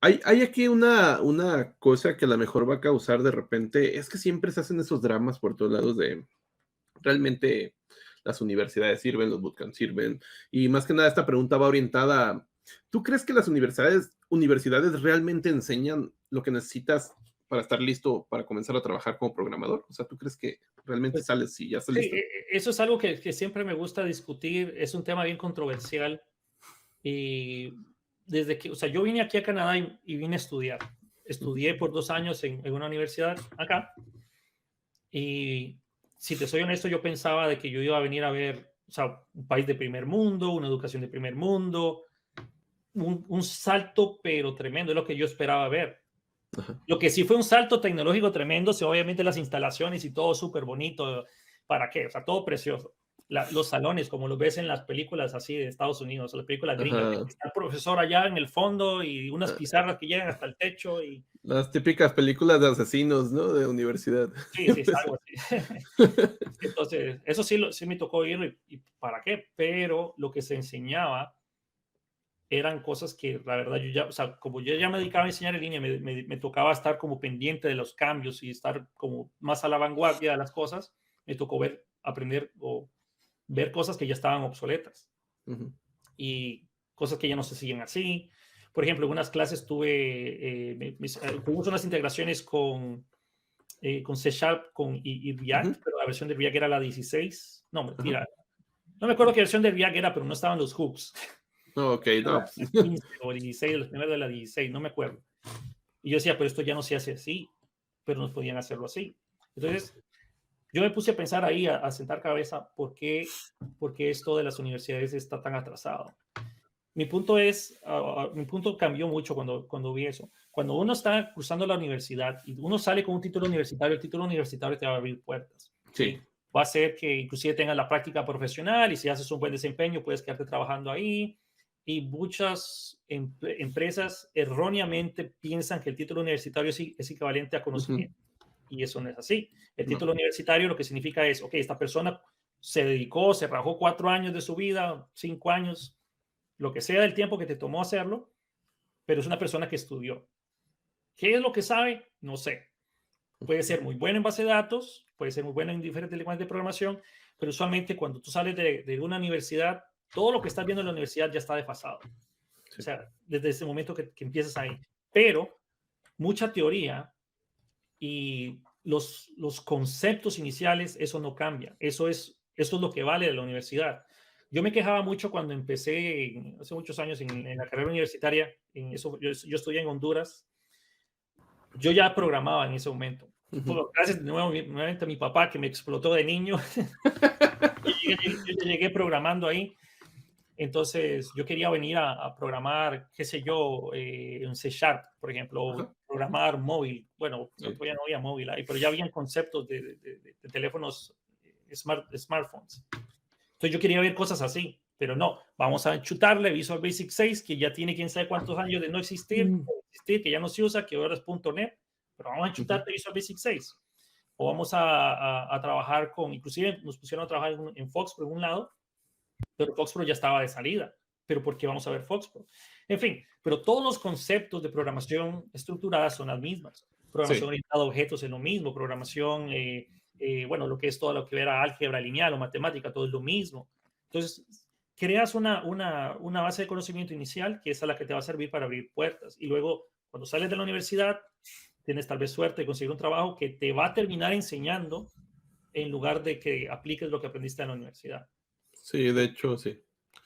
Hay aquí una cosa que a lo mejor va a causar de repente, es que siempre se hacen esos dramas por todos lados de realmente las universidades sirven, los bootcamps sirven, y más que nada esta pregunta va orientada a, ¿tú crees que las universidades realmente enseñan lo que necesitas para estar listo para comenzar a trabajar como programador? O sea, ¿tú crees que realmente Pues sales y ya estás sí, listo? eso es algo que siempre me gusta discutir, es un tema bien controversial y desde que, o sea, yo vine aquí a Canadá y vine a estudiar. Ujú, Estudié por 2 años en una universidad acá y si te soy honesto, yo pensaba de que yo iba a venir a ver, o sea, un país de primer mundo, una educación de primer mundo, un salto pero tremendo, es lo que yo esperaba ver. ajá. Lo que sí fue un salto tecnológico tremendo, sí, obviamente las instalaciones y todo súper bonito, ¿para qué? O sea, todo precioso. Los salones, como los ves en las películas así de Estados Unidos, o las películas gringas, de que Ajá. está el profesor allá en el fondo y unas Ah, pizarras que llegan hasta el techo y las típicas películas de asesinos, ¿no? De universidad. sí, sí, es Pues, algo así. Entonces, eso sí, sí me tocó ir y ¿para qué? Pero lo que se enseñaba eran cosas que la verdad yo ya, o sea, como yo ya me dedicaba a enseñar en línea, me tocaba estar como pendiente de los cambios y estar como más a la vanguardia de las cosas, me tocó ver, aprender o ver cosas que ya estaban obsoletas ujú, y cosas que ya no se siguen así. Por ejemplo, en unas clases tuve, tuvimos unas integraciones con C Sharp y ujú. React, pero la versión de React era la 16. No, Ajá. mentira. No me acuerdo qué versión de React era, pero no estaban los hooks. No, okey, Era no, la pues, 15 o 16, los primeros de la 16, no me acuerdo. Y yo decía, pero esto ya no se hace así, pero nos podían hacerlo así. Entonces, yo me puse a pensar ahí, a sentar cabeza, por qué esto de las universidades está tan atrasado? Mi punto es, mi punto cambió mucho cuando vi eso. Cuando uno está cursando la universidad y uno sale con un título universitario, el título universitario te va a abrir puertas, sí. ¿sí? Va a hacer que inclusive tengas la práctica profesional y si haces un buen desempeño puedes quedarte trabajando ahí. Y muchas empresas erróneamente piensan que el título universitario es equivalente a Ujú. conocimiento y eso no es así. El No, título universitario lo que significa es, ok, esta persona se dedicó, se rajó 4 años de su vida, 5 años, lo que sea del tiempo que te tomó hacerlo, pero es una persona que estudió. ¿Qué es lo que sabe? No sé. Puede ser muy bueno en base de datos, puede ser muy bueno en diferentes lenguajes de programación, pero usualmente cuando tú sales de una universidad, todo lo que estás viendo en la universidad ya está desfasado. O sí. sea, desde ese momento que empiezas ahí. Pero mucha teoría y los conceptos iniciales, eso no cambia. Eso es lo que vale de la universidad. Yo me quejaba mucho cuando empecé hace muchos años en la carrera universitaria. En eso, yo estudié en Honduras. Yo ya programaba en ese momento. Ujú. Bueno, gracias de nuevo, nuevamente a mi papá que me explotó de niño. Yo llegué programando ahí. Entonces, yo quería venir a programar, qué sé yo, en C Sharp, por ejemplo, o Ajá, programar móvil. Bueno, no, sí. todavía no había móvil ahí, pero ya habían conceptos de teléfonos smartphones. Entonces, yo quería ver cosas así, pero no, vamos a chutarle Visual Basic 6, que ya tiene quién sabe cuántos años de no existir, Mm, que ya no se usa, que ahora es .NET, pero vamos a ujú. chutarte Visual Basic 6. O vamos a trabajar con, inclusive nos pusieron a trabajar en Fox por un lado, pero Foxpro ya estaba de salida. Pero ¿por qué vamos a ver Foxpro? En fin, pero todos los conceptos de programación estructurada son las mismas. Programación Sí, orientada a objetos es lo mismo, programación, bueno, lo que es todo lo que era álgebra lineal o matemática, todo es lo mismo. Entonces, creas una base de conocimiento inicial que es a la que te va a servir para abrir puertas. Y luego, cuando sales de la universidad, tienes tal vez suerte de conseguir un trabajo que te va a terminar enseñando en lugar de que apliques lo que aprendiste en la universidad. sí, de hecho, sí.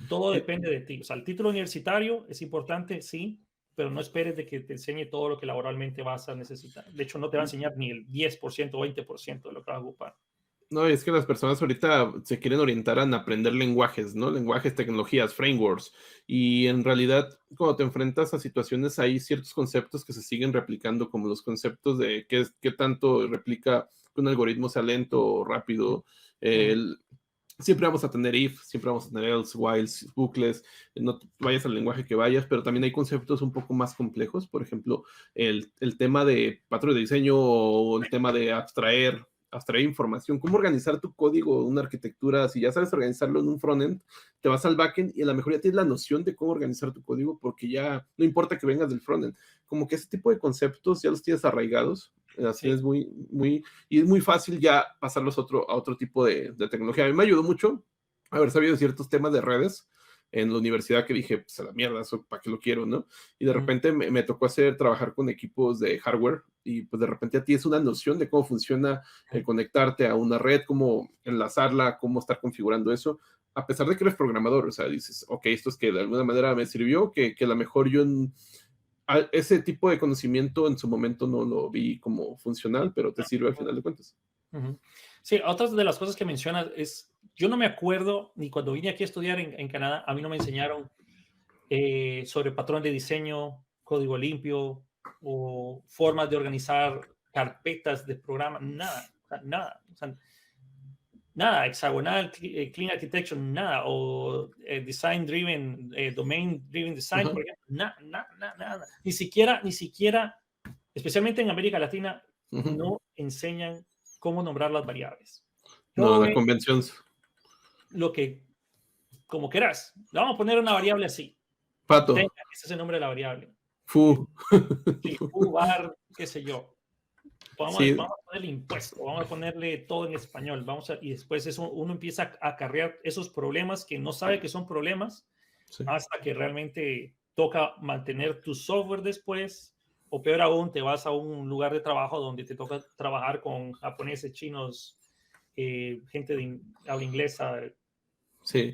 Todo Y depende de ti. O sea, el título universitario es importante, sí, pero no esperes de que te enseñe todo lo que laboralmente vas a necesitar. De hecho, no te va a enseñar ni el 10% o 20% de lo que vas a ocupar. no, y es que las personas ahorita se quieren orientar en aprender lenguajes, ¿no? Lenguajes, tecnologías, frameworks. Y en realidad, cuando te enfrentas a situaciones, hay ciertos conceptos que se siguen replicando, como los conceptos de qué tanto replica que un algoritmo sea lento o rápido. Ujú. El, siempre vamos a tener if, siempre vamos a tener else, whiles, bucles, no vayas al lenguaje que vayas, pero también hay conceptos un poco más complejos, por ejemplo, el tema de patrón de diseño o el tema de abstraer abstraer información, cómo organizar tu código, una arquitectura. Si ya sabes organizarlo en un frontend, te vas al backend y a lo mejor ya tienes la noción de cómo organizar tu código, porque ya no importa que vengas del frontend, como que ese tipo de conceptos ya los tienes arraigados, las Sí, tienes y es muy fácil ya pasarlos a otro tipo de tecnología. A mí me ayudó mucho haber sabido ciertos temas de redes en la universidad, que dije, pues a la mierda, eso para qué lo quiero, ¿no? Y de repente me tocó trabajar con equipos de hardware, y pues de repente a ti es una noción de cómo funciona el conectarte a una red, cómo enlazarla, cómo estar configurando eso, a pesar de que eres programador. O sea, dices, ok, esto es que de alguna manera me sirvió, que a lo mejor yo ese tipo de conocimiento en su momento no lo vi como funcional, pero te sirve al final de cuentas. Ujú. Sí, otras de las cosas que mencionas es, yo no me acuerdo, ni cuando vine aquí a estudiar en Canadá, a mí no me enseñaron sobre patrón de diseño, código limpio o formas de organizar carpetas de programa, nada, o sea, nada, o sea, nada, hexagonal, clean architecture, nada, o design driven, domain driven design, Ajá, por ejemplo, nada, ni siquiera, especialmente en América Latina, ajá. no enseñan cómo nombrar las variables. No, la Tome convención. lo que, como quieras, le vamos a poner una variable así, Pato, tenga, ese es el nombre de la variable. fu. Sí, bar, qué sé yo. Sí, Vamos a ponerle impuesto, vamos a ponerle todo en español, y después eso, uno empieza a acarrear esos problemas que no sabe que son problemas sí. hasta que realmente toca mantener tu software después, o peor aún, te vas a un lugar de trabajo donde te toca trabajar con japoneses, chinos, gente de habla inglesa. Sí,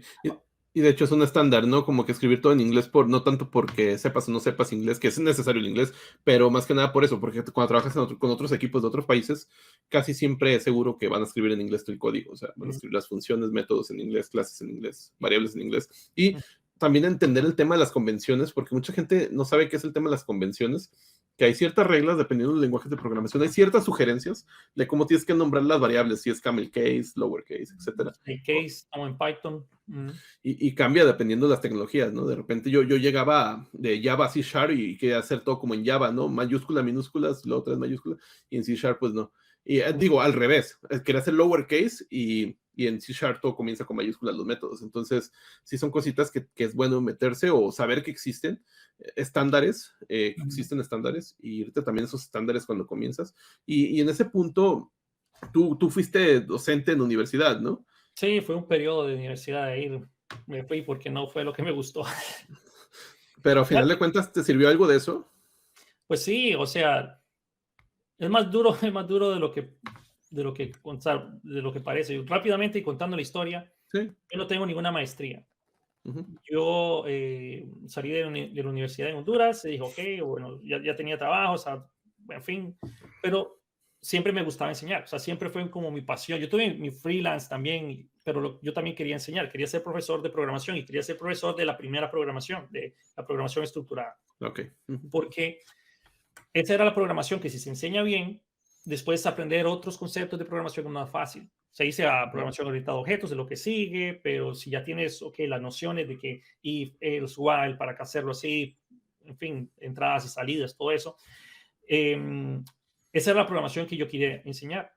y de hecho es un estándar, ¿no? Como que escribir todo en inglés, no tanto porque sepas o no sepas inglés, que es necesario el inglés, pero más que nada por eso, porque cuando trabajas con otros equipos de otros países, casi siempre es seguro que van a escribir en inglés todo el código. O sea, van a Mm, escribir las funciones, métodos en inglés, clases en inglés, variables en inglés. Y mm, también entender el tema de las convenciones, porque mucha gente no sabe qué es el tema de las convenciones, que hay ciertas reglas dependiendo del lenguaje de programación, hay ciertas sugerencias de cómo tienes que nombrar las variables, si es camel case, lower case, etcétera. El case, como en Python. Y cambia dependiendo de las tecnologías, ¿no? De repente yo llegaba de Java a C Sharp y quería hacer todo como en Java, ¿no? Mayúscula, minúsculas, luego tres mayúsculas, y en C Sharp pues no. Y digo, al revés, quería hacer lowercase y en C Sharp todo comienza con mayúsculas los métodos. Entonces, sí son cositas que es bueno meterse o saber que existen estándares, que existen estándares, y irte también a esos estándares cuando comienzas. Y en ese punto, tú fuiste docente en universidad, ¿no? Sí, fue un periodo de universidad de ahí. Me fui porque no fue lo que me gustó. Pero a final de cuentas, ¿te sirvió algo de eso? Pues sí, o sea, es más duro, es más duro de lo que parece. Y rápidamente y contando la historia, Sí. yo no tengo ninguna maestría. Ujú, Yo salí de la universidad en Honduras y dije, ok, bueno, ya tenía trabajo, o sea, en fin, pero siempre me gustaba enseñar, o sea, siempre fue como mi pasión. Yo tuve mi freelance también, pero yo también quería enseñar, quería ser profesor de programación y quería ser profesor de la primera programación, de la programación estructurada, ok. Ujú, porque esa era la programación que si se enseña bien, después aprender otros conceptos de programación es más fácil. Se dice a programación orientada a objetos, de lo que sigue, pero si ya tienes, ok, las nociones de que if, else, while, para hacerlo así, en fin, entradas y salidas, todo eso, eh, esa era la programación que yo quería enseñar.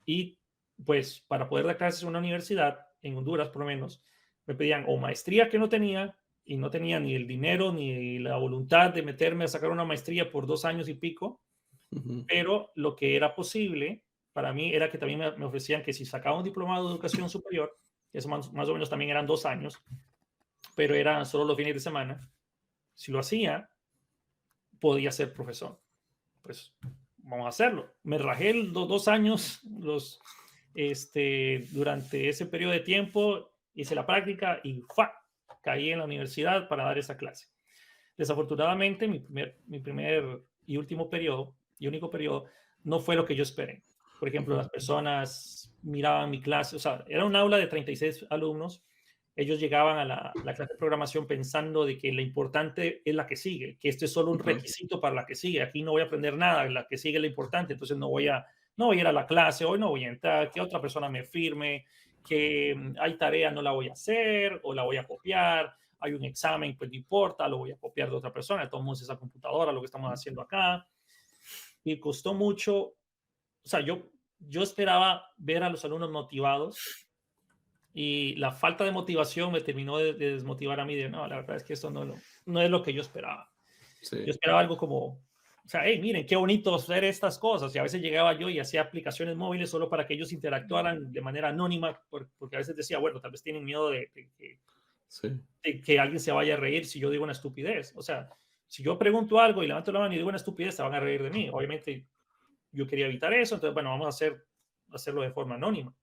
Y pues para poder dar clases en una universidad, en Honduras por lo menos, me pedían o maestría que no tenía, y no tenía ni el dinero ni la voluntad de meterme a sacar una maestría por 2 años y pico, ujú, pero lo que era posible para mí era que también me ofrecían que si sacaba un diplomado de educación superior, eso más o menos también eran 2 años, pero eran solo los fines de semana, si lo hacía, podía ser profesor. Pues vamos a hacerlo. Me rajé los 2 años, durante ese periodo de tiempo, hice la práctica y ¡fa! Caí en la universidad para dar esa clase. Desafortunadamente, mi primer y último periodo, y único periodo, no fue lo que yo esperé. Por ejemplo, ujú, las personas miraban mi clase, o sea, era un aula de 36 alumnos. Ellos llegaban a la clase de programación pensando de que la importante es la que sigue, que esto es solo un ujú. requisito para la que sigue. Aquí no voy a aprender nada, la que sigue es la importante, entonces no voy a ir a la clase, hoy no voy a entrar, que otra persona me firme, que hay tarea, no la voy a hacer o la voy a copiar, hay un examen, pues no importa, lo voy a copiar de otra persona, tomamos esa computadora, lo que estamos haciendo acá. Y costó mucho, o sea, yo yo esperaba ver a los alumnos motivados y la falta de motivación me terminó de desmotivar a mí. De, no, la verdad es que esto no es lo que yo esperaba. Sí. Yo esperaba algo como, o sea, hey, miren, qué bonito hacer estas cosas. Y a veces llegaba yo y hacía aplicaciones móviles solo para que ellos interactuaran de manera anónima, porque a veces decía, bueno, tal vez tienen miedo Sí. de que alguien se vaya a reír si yo digo una estupidez. O sea, si yo pregunto algo y levanto la mano y digo una estupidez, se van a reír de mí. Obviamente, yo quería evitar eso, entonces, bueno, vamos a hacerlo de forma anónima.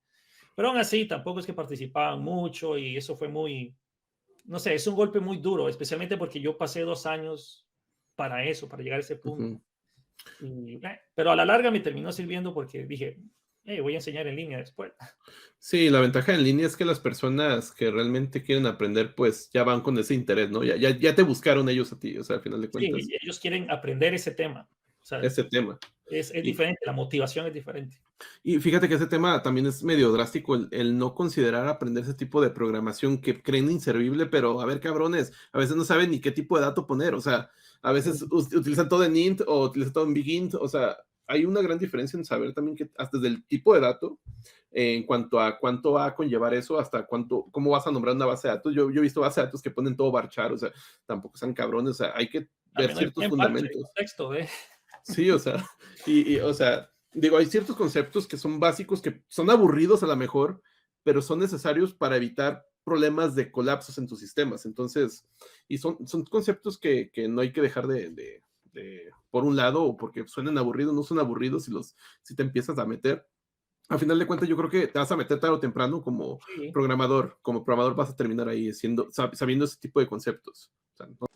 Pero aún así, tampoco es que participaban mucho y eso fue muy, no sé, es un golpe muy duro, especialmente porque yo pasé 2 años para eso, para llegar a ese punto. Ujú. Pero a la larga me terminó sirviendo porque dije, hey, voy a enseñar en línea después. Sí, la ventaja en línea es que las personas que realmente quieren aprender, pues ya van con ese interés, ¿no? Ya te buscaron ellos a ti, o sea, al final de Sí, cuentas, ellos quieren aprender ese tema. O sea, ese tema. es Y, diferente, la motivación es diferente. y fíjate que ese tema también es medio drástico, el no considerar aprender ese tipo de programación que creen inservible, pero a ver, cabrones, a veces no saben ni qué tipo de dato poner, o sea, a veces utilizan todo en int o utilizan todo en big int, o sea, hay una gran diferencia en saber también que hasta desde el tipo de dato, en cuanto a cuánto va a conllevar eso, hasta cómo vas a nombrar una base de datos. Yo he visto bases de datos que ponen todo varchar, o sea, tampoco sean cabrones, o sea, hay que ver También no hay ciertos en parche, fundamentos. contexto, ¿eh? Sí, o sea, o sea, digo, hay ciertos conceptos que son básicos, que son aburridos a lo mejor, pero son necesarios para evitar problemas de colapsos en tus sistemas. Entonces, y son conceptos que no hay que dejar por un lado, o porque suenan aburridos, no son aburridos si te empiezas a meter. A final de cuentas, yo creo que te vas a meter tarde o temprano Sí. como programador vas a terminar ahí sabiendo ese tipo de conceptos. O sea, ¿no?